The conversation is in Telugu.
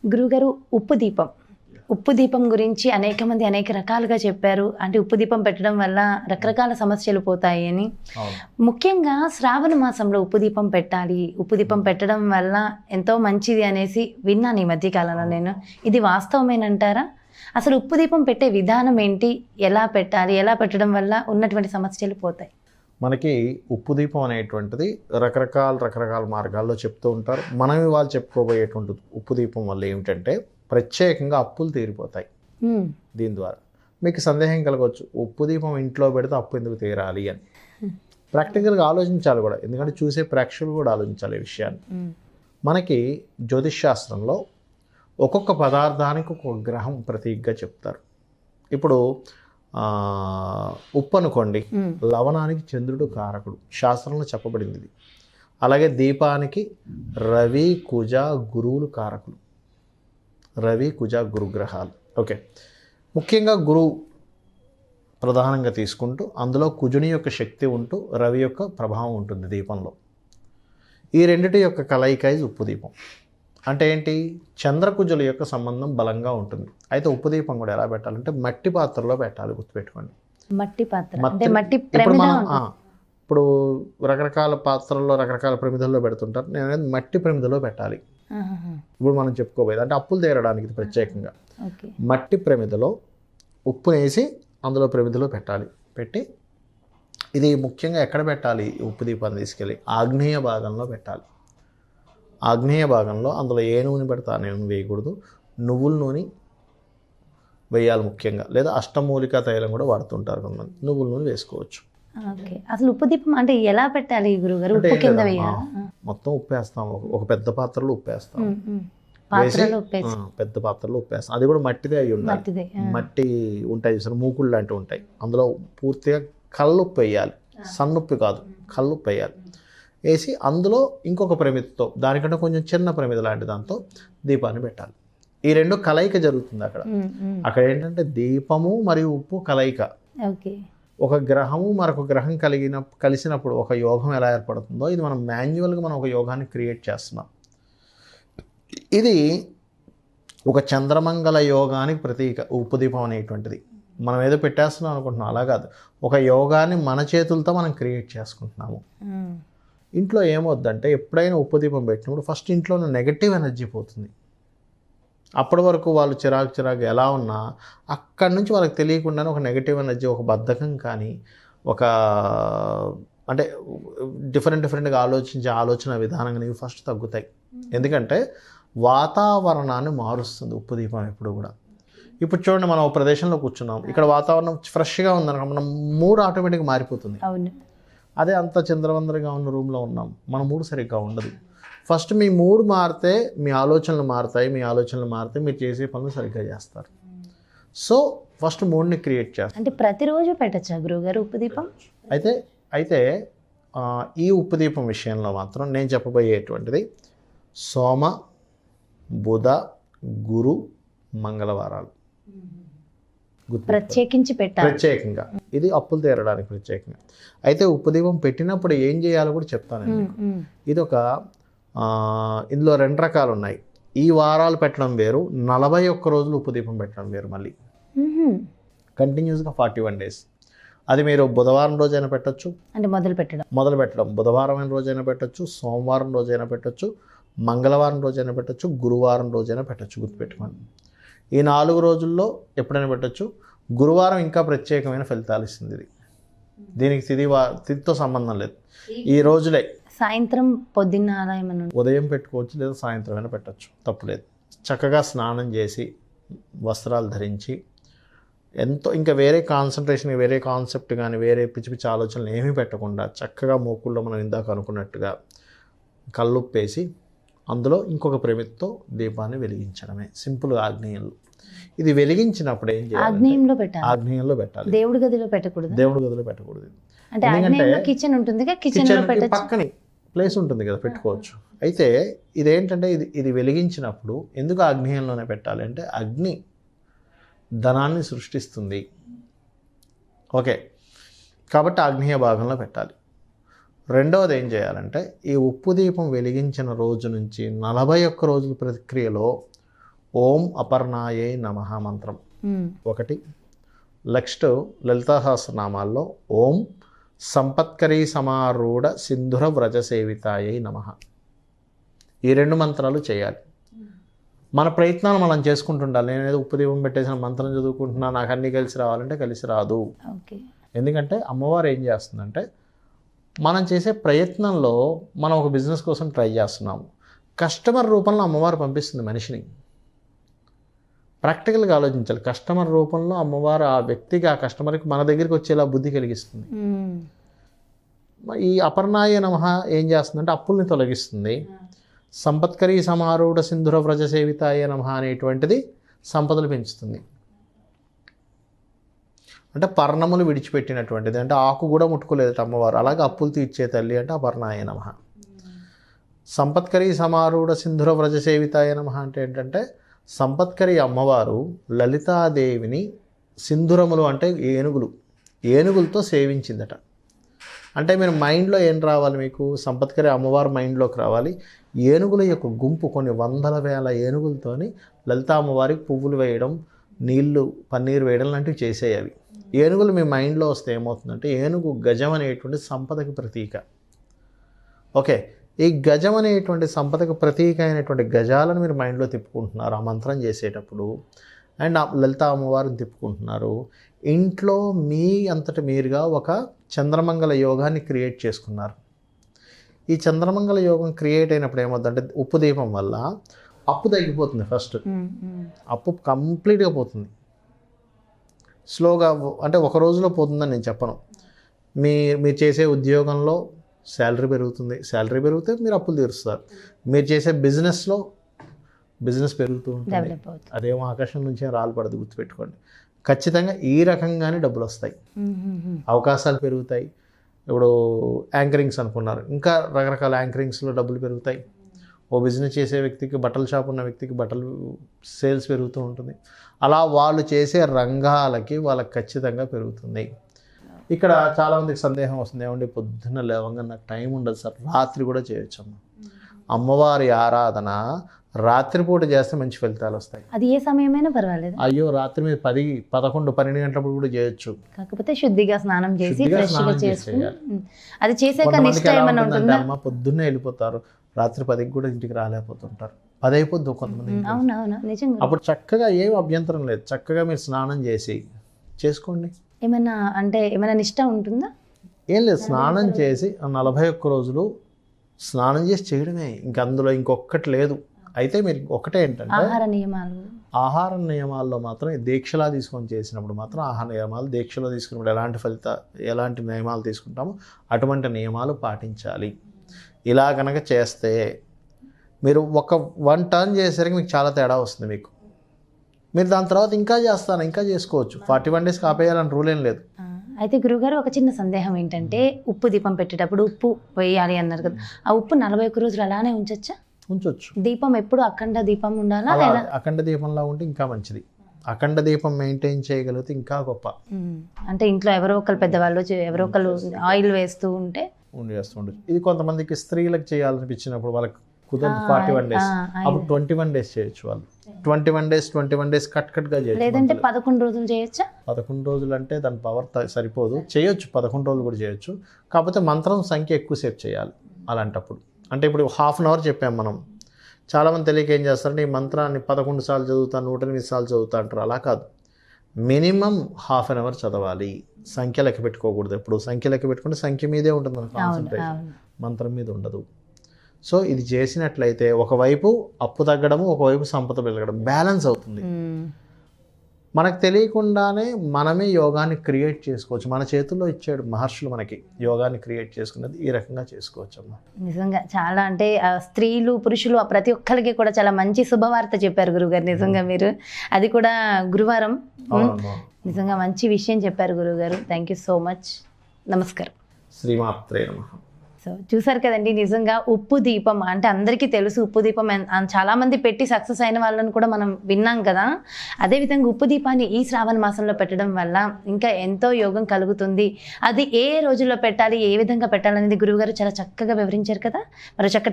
గురుగారు, ఉప్పు దీపం గురించి అనేక మంది అనేక రకాలుగా చెప్పారు. అంటే ఉప్పు దీపం పెట్టడం వల్ల రకరకాల సమస్యలు పోతాయి అని. ముఖ్యంగా శ్రావణ మాసంలో ఉప్పు దీపం పెట్టాలి, ఉప్పు దీపం పెట్టడం వల్ల ఎంతో మంచిది అనేసి విన్నాను ఈ మధ్య కాలంలో నేను. ఇది వాస్తవమేనంటారా? అసలు ఉప్పు దీపం పెట్టే విధానం ఏంటి, ఎలా పెట్టాలి, ఎలా పెట్టడం వల్ల ఉన్నటువంటి సమస్యలు పోతాయి? మనకి ఉప్పు దీపం అనేటువంటిది రకరకాల మార్గాల్లో చెప్తూ ఉంటారు. మనం ఇవాళ చెప్పుకోబోయేటువంటి ఉప్పు దీపం వల్ల ఏమిటంటే ప్రత్యేకంగా అప్పులు తీరిపోతాయి దీని ద్వారా. మీకు సందేహం కలగవచ్చు, ఉప్పు దీపం ఇంట్లో పెడితే అప్పు ఎందుకు తీరాలి అని. ప్రాక్టికల్గా ఆలోచించాలి కూడా, ఎందుకంటే చూసే ప్రేక్షకులు కూడా ఆలోచించాలి ఈ విషయాన్ని. మనకి జ్యోతిష్ శాస్త్రంలో ఒక్కొక్క పదార్థానికి ఒక్కొక్క గ్రహం ప్రతీకగా చెప్తారు. ఇప్పుడు ఉప్పు అనుకోండి, లవణానికి చంద్రుడు కారకుడు, శాస్త్రంలో చెప్పబడింది ఇది. అలాగే దీపానికి రవి కుజ గురువులు కారకులు, రవి కుజ గురుగ్రహాలు. ఓకే, ముఖ్యంగా గురువు ప్రధానంగా తీసుకుంటూ అందులో కుజుని యొక్క శక్తి ఉంటూ రవి యొక్క ప్రభావం ఉంటుంది దీపంలో. ఈ రెండిటి యొక్క కలయిక ఉప్పు దీపం. అంటే ఏంటి, చంద్రకుజుల యొక్క సంబంధం బలంగా ఉంటుంది. అయితే ఉప్పు దీపం కూడా ఎలా పెట్టాలంటే మట్టి పాత్రలో పెట్టాలి, గుర్తుపెట్టుకోండి. మట్టి పాత్ర, ఇప్పుడు రకరకాల పాత్రల్లో రకరకాల ప్రమిదల్లో పెడుతుంటారు. నేను అనేది మట్టి ప్రమిదలో పెట్టాలి. ఇప్పుడు మనం చెప్పుకోబోయేది అంటే అప్పులు తీరడానికి ఇది ప్రత్యేకంగా మట్టి ప్రమిదలో ఉప్పు వేసి అందులో ప్రమిదలో పెట్టాలి. పెట్టి ఇది ముఖ్యంగా ఎక్కడ పెట్టాలి, ఉప్పు దీపాన్ని తీసుకెళ్ళి ఆగ్నేయ భాగంలో పెట్టాలి. ఆగ్నేయ భాగంలో అందులో ఏ నూనె పెడతా నూనె వేయకూడదు, నువ్వుల నూనె వేయాలి ముఖ్యంగా. లేదా అష్టమూలికా తైలం కూడా వాడుతుంటారు కొంతమంది, నువ్వుల నూనె వేసుకోవచ్చు. అసలు ఉప్పు దీపం అంటే ఎలా పెట్టాలి గురుగారు? ఉప్పు కింద వేయాలి? మొత్తం ఉప్పు వేస్తాం, ఒక పెద్ద పాత్రలో ఉప్పు వేస్తాం, పెద్ద పాత్రలో ఉప్పు వేస్తాం. అది కూడా మట్టిదే అయి ఉండాలి. మట్టి ఉంటాయి చూసారు, మూకుళ్ళు లాంటివి ఉంటాయి. అందులో పూర్తిగా కల్లుప్పు వేయాలి, సన్నుప్పు కాదు, కల్లుప్పు వేయాలి. వేసి అందులో ఇంకొక ప్రమిదతో, దానికంటే కొంచెం చిన్న ప్రమిద లాంటి దాంతో దీపాన్ని పెట్టాలి. ఈ రెండు కలయిక జరుగుతుంది అక్కడ ఏంటంటే దీపము మరియు ఉప్పు కలయిక. ఒక గ్రహము మరొక గ్రహం కలిసినప్పుడు ఒక యోగం ఎలా ఏర్పడుతుందో, ఇది మనం మాన్యువల్గా మనం ఒక యోగాన్ని క్రియేట్ చేస్తున్నాం. ఇది ఒక చంద్రమంగళ యోగానికి ప్రతీక ఉప్పు దీపం అనేటువంటిది. మనం ఏదో పెట్టేస్తున్నాం అనుకుంటున్నాం, అలా కాదు. ఒక యోగాన్ని మన చేతులతో మనం క్రియేట్ చేసుకుంటున్నాము. ఇంట్లో ఏమవుద్దంటే ఎప్పుడైనా ఉప్పు దీపం పెట్టినప్పుడు ఫస్ట్ ఇంట్లో నెగటివ్ ఎనర్జీ పోతుంది. అప్పటి వరకు వాళ్ళు చిరాకు ఎలా ఉన్నా అక్కడి నుంచి వాళ్ళకి తెలియకుండానే ఒక నెగటివ్ ఎనర్జీ, ఒక బద్ధకం కానీ, ఒక అంటే డిఫరెంట్గా ఆలోచన విధానం కానీ ఫస్ట్ తగ్గుతాయి. ఎందుకంటే వాతావరణాన్ని మారుస్తుంది ఉప్పు దీపం ఎప్పుడు కూడా. ఇప్పుడు చూడండి, మనం ఒక ప్రదేశంలో కూర్చున్నాం, ఇక్కడ వాతావరణం ఫ్రెష్గా ఉందనుకో, మనం మూడ్ ఆటోమేటిక్గా మారిపోతుంది. అదే అంత చంద్రవందరగా ఉన్న రూమ్లో ఉన్నాం, మన మూడు సరిగ్గా ఉండదు. ఫస్ట్ మీ మూడ్ మారితే మీ ఆలోచనలు మారుతాయి, మీ ఆలోచనలు మారితే మీరు చేసే పనులు సరిగ్గా చేస్తారు. సో ఫస్ట్ మూడ్ని క్రియేట్ చేస్తారు. అంటే ప్రతిరోజు పెట్టచ్చా గురువుగారు ఉప్పు దీపం? అయితే ఈ ఉప్పు దీపం విషయంలో మాత్రం నేను చెప్పబోయేటువంటిది సోమ, బుధ, గురు, మంగళవారాలు ప్రత్యేకించి పెట్టాలి. ప్రత్యేకంగా ఇది అప్పులు తీరడానికి ప్రత్యేకంగా. అయితే ఉప్పు దీపం పెట్టినప్పుడు ఏం చేయాలో కూడా చెప్తాను. ఇది ఒక ఇందులో 2 రకాలు ఉన్నాయి. ఈ వారాలు పెట్టడం వేరు, 41 రోజులు ఉప్పు దీపం పెట్టడం వేరు. మళ్ళీ కంటిన్యూస్గా 41 days. అది మీరు బుధవారం రోజైనా పెట్టచ్చు, అంటే మొదలు పెట్టడం బుధవారం రోజైనా పెట్టచ్చు, సోమవారం రోజైనా పెట్టచ్చు, మంగళవారం రోజైనా పెట్టచ్చు, గురువారం రోజైనా పెట్టచ్చు. గుర్తుపెట్టుకోండి, ఈ 4 రోజుల్లో ఎప్పుడైనా పెట్టచ్చు. గురువారం ఇంకా ప్రత్యేకమైన ఫలితాలు ఇస్తుంది ఇది. దీనికి తిథితో సంబంధం లేదు, ఈ రోజులే. సాయంత్రం పొద్దున్న ఉదయం పెట్టుకోవచ్చు, లేదా సాయంత్రం అయినా పెట్టచ్చు, తప్పులేదు. చక్కగా స్నానం చేసి వస్త్రాలు ధరించి ఎంతో ఇంకా వేరే కాన్సన్ట్రేషన్, వేరే కాన్సెప్ట్ కానీ వేరే పిచ్చి ఆలోచనలు ఏమీ పెట్టకుండా చక్కగా మోకుల్లో మనం ఇందాక అనుకున్నట్టుగా కల్లుప్పేసి అందులో ఇంకొక ప్రమిదతో దీపాన్ని వెలిగించడమే. సింపుల్గా ఆగ్నేయంలో. ఇది వెలిగించినప్పుడు ఏం చేయాలి, ఆగ్నేయంలో పెట్టాలి. దేవుడి గదిలో పెట్టకూడదు. ఎందుకంటే కిచెన్ ఉంటుంది, పక్కనే ప్లేస్ ఉంటుంది కదా, పెట్టుకోవచ్చు. అయితే ఇదేంటంటే ఇది వెలిగించినప్పుడు ఎందుకు ఆగ్నేయంలోనే పెట్టాలి అంటే అగ్ని ధనాన్ని సృష్టిస్తుంది. ఓకే, కాబట్టి ఆగ్నేయ భాగంలో పెట్టాలి. రెండవది ఏం చేయాలంటే ఈ ఉప్పు దీపం వెలిగించిన రోజు నుంచి 41 రోజుల ప్రక్రియలో ఓం అపర్ణాయే నమః మంత్రం ఒకటి. నెక్స్ట్ లలితా సహస్రనామాల్లో ఓం సంపత్కరీ సమారూఢ సింధుర వ్రజ సేవితాయై నమః. ఈ 2 మంత్రాలు చేయాలి. మన ప్రయత్నాలు మనం చేసుకుంటుండాలి. నేనేదో ఉప్పు దీపం పెట్టేసిన మంత్రం చదువుకుంటున్నా నాకు అన్నీ కలిసి రావాలంటే కలిసి రాదు. ఎందుకంటే అమ్మవారు ఏం చేస్తుందంటే మనం చేసే ప్రయత్నంలో మనం ఒక బిజినెస్ కోసం ట్రై చేస్తున్నాము. కస్టమర్ రూపంలో అమ్మవారు పంపిస్తుంది మనిషిని. ప్రాక్టికల్గా ఆలోచించాలి. కస్టమర్ రూపంలో అమ్మవారు ఆ వ్యక్తికి, ఆ కస్టమర్కి మన దగ్గరికి వచ్చేలా బుద్ధి కలిగిస్తుంది. ఈ అపర్ణాయ నమః ఏం చేస్తుందంటే అప్పుల్ని తొలగిస్తుంది. సంపత్కరీ సమారూఢ సింధుర వ్రజ సేవితాయ నమః అనేటువంటిది సంపదలు పెంచుతుంది. అంటే పర్ణములు విడిచిపెట్టినటువంటిది, అంటే ఆకు కూడా ముట్టుకోలేదు అమ్మవారు. అలాగే అప్పులు తీర్చే తల్లి అంటే అపర్ణాయ నమః. సంపత్కరీ సమారూఢ సింధుర వ్రజ సేవితాయ నమః అంటే ఏంటంటే సంపత్కరీ అమ్మవారు లలితాదేవిని సింధురములు అంటే ఏనుగులతో సేవించిందట. అంటే మీరు మైండ్లో ఏం రావాలి, మీకు సంపత్కరీ అమ్మవారు మైండ్లోకి రావాలి. ఏనుగుల యొక్క గుంపు, కొన్ని వందల వేల ఏనుగులతోని లలితా అమ్మవారికి పువ్వులు వేయడం, నీళ్లు పన్నీరు వేయడం లాంటివి చేసేవి. ఏనుగులు మీ మైండ్లో వస్తే ఏమవుతుందంటే ఏనుగు గజం అనేటువంటి సంపదకి ప్రతీక. ఓకే, ఈ గజం అనేటువంటి సంపదకు ప్రతీక అయినటువంటి గజాలను మీరు మైండ్లో తిప్పుకుంటున్నారు ఆ మంత్రం చేసేటప్పుడు. అండ్ లలితా అమ్మవారిని తిప్పుకుంటున్నారు. ఇంట్లో మీ అంతటి మీరుగా ఒక చంద్రమంగళ యోగాన్ని క్రియేట్ చేసుకున్నారు. ఈ చంద్రమంగళ యోగం క్రియేట్ అయినప్పుడు ఏమవుతుందంటే ఉప్పు దీపం వల్ల అప్పు తగ్గిపోతుంది. ఫస్ట్ అప్పు కంప్లీట్గా పోతుంది. స్లోగా, అంటే ఒక రోజులో పోతుందని నేను చెప్పను. మీరు చేసే ఉద్యోగంలో శాలరీ పెరుగుతుంది. శాలరీ పెరిగితే మీరు అప్పులు తీరుస్తారు. మీరు చేసే బిజినెస్లో బిజినెస్ పెరుగుతూ ఉంటుంది. అదేమో ఆకాశం నుంచే రాలిపడదు, గుర్తుపెట్టుకోండి. ఖచ్చితంగా ఈ రకంగానే డబ్బులు వస్తాయి, అవకాశాలు పెరుగుతాయి. ఇప్పుడు యాంకరింగ్స్ అనుకున్నారు, ఇంకా రకరకాల యాంకరింగ్స్లో డబ్బులు పెరుగుతాయి. ఓ బిజినెస్ చేసే వ్యక్తికి, బట్టల షాప్ ఉన్న వ్యక్తికి బట్టలు సేల్స్ పెరుగుతూ ఉంటుంది. అలా వాళ్ళు చేసే రంగాలకి వాళ్ళకి ఖచ్చితంగా పెరుగుతుంది. ఇక్కడ చాలామందికి సందేహం వస్తుంది, ఏమంటే పొద్దున్న లేవంగా నాకు టైం ఉండదు సార్. రాత్రి కూడా చేయొచ్చు అమ్మవారి ఆరాధన. రాత్రిపూట చేస్తే మంచి ఫలితాలు వస్తాయి. అది ఏ సమయమైనా పర్వాలేదు. అయ్యో, రాత్రి మీరు 10, 11, 12 గంటలప్పుడు కూడా చేయొచ్చు. కాకపోతే శుద్ధిగా స్నానం చేసి ఫ్రెష్గా చేసుకుని అది చేసాక నెక్స్ట్ టైం ఏమైనా ఉంటుందా? అమ్మ పొద్దున్నే వెళ్ళిపోతారు, రాత్రి 10కి కూడా ఇంటికి రాలేకపోతుంటారు. 10 అయిపోద్ది కొంతమంది. అవునవును, నిజంగా. అప్పుడు చక్కగా ఏం అభ్యంతరం లేదు, చక్కగా మీరు స్నానం చేసి చేసుకోండి. ఏమైనా నిష్ట ఉంటుందా? ఏం లేదు, స్నానం చేసి 41 రోజులు స్నానం చేసి చేయడమే. ఇంక అందులో ఇంకొకటి లేదు. అయితే మీరు ఒకటే ఏంటంటే ఆహార నియమాల్లో మాత్రం దీక్షలా తీసుకొని చేసినప్పుడు మాత్రం ఆహార నియమాలు, దీక్షలో తీసుకున్నప్పుడు ఎలాంటి నియమాలు తీసుకుంటామో అటువంటి నియమాలు పాటించాలి. ఇలా కనుక చేస్తే మీరు ఒక 1 టర్న్ చేసేసరికి మీకు చాలా తేడా వస్తుంది. మీరు దాని తర్వాత ఇంకా చేసుకోవచ్చు. 41 డేస్కి ఆపేయాలని రూల్ ఏం లేదు. అయితే గురుగారు, ఒక చిన్న సందేహం ఏంటంటే ఉప్పు దీపం పెట్టేటప్పుడు ఉప్పు వేయాలి అన్నారు కదా, ఆ ఉప్పు 41 రోజులు అలానే ఉంచొచ్చు? దీపం ఎప్పుడు అఖండ దీపం ఉండాలా? అఖండ దీపంలా ఉంటే ఇంకా మంచిది. అఖండ దీపం మెయింటైన్ చేయగలిగితే ఇంకా గొప్ప. అంటే ఇంట్లో ఎవరో ఒకరు పెద్దవాళ్ళు ఎవరో ఒకరు ఆయిల్ వేస్తూ ఉంటే ఉండొచ్చు. ఇది కొంతమందికి స్త్రీలకు చేయాలనిపించినప్పుడు వాళ్ళకి కుదరదు 41 డేస్, అప్పుడు 21 డేస్ చేయొచ్చు. వాళ్ళు 21 డేస్ కట్గా చేయొచ్చు. లేదంటే 11 రోజులు చేయొచ్చా? 11 రోజులు అంటే దాని పవర్ సరిపోదు. చేయొచ్చు, 11 రోజులు కూడా చేయొచ్చు. కాకపోతే మంత్రం సంఖ్య ఎక్కువసేపు చేయాలి అలాంటప్పుడు. అంటే ఇప్పుడు 1/2 అవర్ చెప్పాం మనం. చాలామంది తెలియక ఏం చేస్తారంటే ఈ మంత్రాన్ని 11 సార్లు చదువుతాను, 108 సార్లు చదువుతా అంటారు. అలా కాదు, మినిమం 1/2 అవర్ చదవాలి. సంఖ్య లెక్క పెట్టుకోకూడదు. ఇప్పుడు సంఖ్య లెక్క పెట్టుకుంటే సంఖ్య మీదే ఉంటుంది మన కాన్సన్ట్రేషన్, మంత్రం మీద ఉండదు. సో ఇది చేసినట్లయితే ఒకవైపు అప్పు తగ్గడము, ఒకవైపు సంపద పెరగడం, బ్యాలెన్స్ అవుతుంది. మనకు తెలియకుండానే మనమే యోగాన్ని క్రియేట్ చేసుకోవచ్చు. మన చేతుల్లో ఇచ్చాడు మహర్షులు మనకి యోగాన్ని క్రియేట్ చేసుకున్నది. ఈ రకంగా చేసుకోవచ్చు అమ్మా. నిజంగా చాలా, అంటే స్త్రీలు పురుషులు ప్రతి ఒక్కరికి కూడా చాలా మంచి శుభవార్త చెప్పారు గురుగారు. నిజంగా మీరు అది కూడా గురువారం నిజంగా మంచి విషయం చెప్పారు గురుగారు. Thank you so much. నమస్కారం. శ్రీమాత్రే నమః. సో చూసారు కదండి, నిజంగా ఉప్పు దీపం అంటే అందరికీ తెలుసు. ఉప్పు దీపం చాలామంది పెట్టి సక్సెస్ అయిన వాళ్ళని కూడా మనం విన్నాం కదా. అదేవిధంగా ఉప్పు దీపాన్ని ఈ శ్రావణ మాసంలో పెట్టడం వల్ల ఇంకా ఎంతో యోగం కలుగుతుంది. అది ఏ రోజుల్లో పెట్టాలి, ఏ విధంగా పెట్టాలనేది గురువుగారు చాలా చక్కగా వివరించారు కదా. మరి చక్కటి